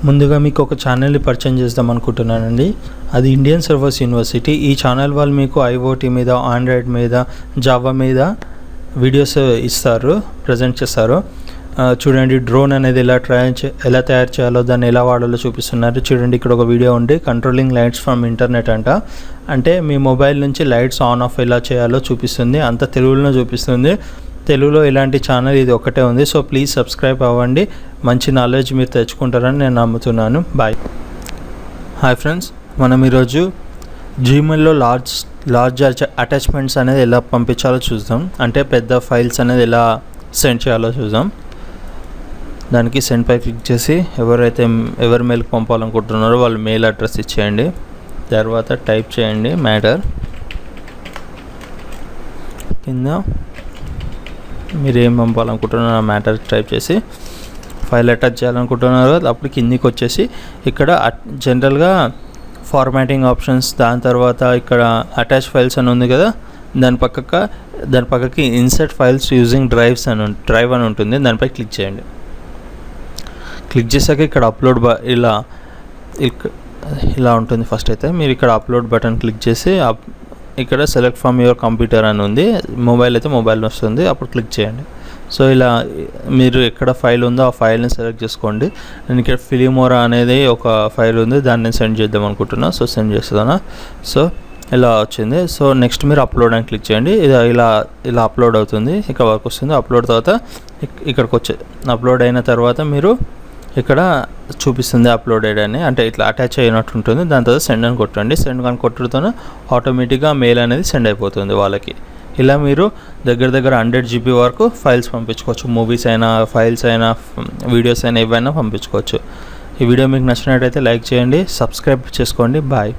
ముందుగా మీకు ఒక ఛానల్ని పరిచయం చేద్దాం అనుకుంటున్నానండి. అది ఇండియన్ సర్వర్స్ యూనివర్సిటీ. ఈ ఛానల్ వాళ్ళు మీకు ఐఓటీ మీద, ఆండ్రాయిడ్ మీద, జావా మీద వీడియోస్ ఇస్తారు, ప్రజెంట్ చేస్తారు. చూడండి, డ్రోన్ అనేది ఎలా తయారు చేయాలో, దాన్ని ఎలా వాడాలో చూపిస్తున్నారు. చూడండి, ఇక్కడ ఒక వీడియో ఉంది, కంట్రోలింగ్ లైట్స్ ఫ్రమ్ ఇంటర్నెట్ అంట. అంటే మీ మొబైల్ నుంచి లైట్స్ ఆన్ ఆఫ్ ఎలా చేయాలో చూపిస్తుంది, అంత తెలుగులో చూపిస్తుంది. తెలుగులో ఇలాంటి ఛానల్ ఇది ఒకటే ఉంది. సో ప్లీజ్ సబ్స్క్రైబ్ అవ్వండి, మంచి నాలెడ్జ్ మీరు తెచ్చుకుంటారని నేను నమ్ముతున్నాను. బాయ్. హాయ్ ఫ్రెండ్స్, మనం ఈరోజు జీమెయిల్లో లార్జ్ అటాచ్మెంట్స్ అనేది ఎలా పంపించాలో చూద్దాం. అంటే పెద్ద ఫైల్స్ అనేది ఎలా సెండ్ చేయాలో చూద్దాం. దానికి సెండ్ పై క్లిక్ చేసి ఎవరి మెయిల్కి పంపాలనుకుంటున్నారో వాళ్ళ మెయిల్ అడ్రస్ ఇచ్చేయండి. తర్వాత టైప్ చేయండి మ్యాటర్. కింద మీరు ఏం పంపాలనుకుంటున్నారో ఆ మ్యాటర్ టైప్ చేసి ఫైల్ అటాచ్ చేయాలనుకుంటున్నారో అప్పుడు కిందికి వచ్చేసి ఇక్కడ జనరల్గా ఫార్మాటింగ్ ఆప్షన్స్, దాని తర్వాత ఇక్కడ అటాచ్ ఫైల్స్ అని ఉంది కదా, దాని పక్కకి ఇన్సర్ట్ ఫైల్స్ యూజింగ్ డ్రైవ్ అని ఉంటుంది. దానిపై క్లిక్ చేయండి. క్లిక్ చేశాక ఇక్కడ అప్లోడ్ ఇలా ఉంటుంది. ఫస్ట్ అయితే మీరు ఇక్కడ అప్లోడ్ బటన్ క్లిక్ చేసి ఇక్కడ సెలెక్ట్ ఫ్రమ్ యువర్ కంప్యూటర్ అని ఉంది. మొబైల్ అయితే మొబైల్ వస్తుంది, అప్పుడు క్లిక్ చేయండి. సో ఇలా మీరు ఎక్కడ ఫైల్ ఉందో ఆ ఫైల్ని సెలెక్ట్ చేసుకోండి. నేను ఇక్కడ ఫిలిమోరా అనేది ఒక ఫైల్ ఉంది, దాన్ని సెండ్ చేద్దాం అనుకుంటున్నా. సో సెండ్ చేస్తాను. సో ఇలా వచ్చింది. సో నెక్స్ట్ మీరు అప్లోడ్ అని క్లిక్ చేయండి. ఇలా అప్లోడ్ అవుతుంది, ఇక్కడ వరకు వస్తుంది. అప్లోడ్ తర్వాత ఇక్కడికి అప్లోడ్ అయిన తర్వాత మీరు ఇక్కడ చూపిస్తుంది అప్లోడెడ్ అని, అంటే ఇట్లా అటాచ్ అయినట్టు ఉంటుంది. దాని తర్వాత సెండ్ అని కొట్టండి. సెండ్ అని కొట్టడంతో ఆటోమేటిక్గా మెయిల్ అనేది సెండ్ అయిపోతుంది వాళ్ళకి. ఇలా మీరు దగ్గర 100 GB వరకు ఫైల్స్ పంపించుకోవచ్చు. మూవీస్ అయినా, ఫైల్స్ అయినా, వీడియోస్ అయినా, ఏవైనా పంపించుకోవచ్చు. ఈ వీడియో మీకు నచ్చినట్టయితే లైక్ చేయండి, సబ్స్క్రైబ్ చేసుకోండి. బాయ్.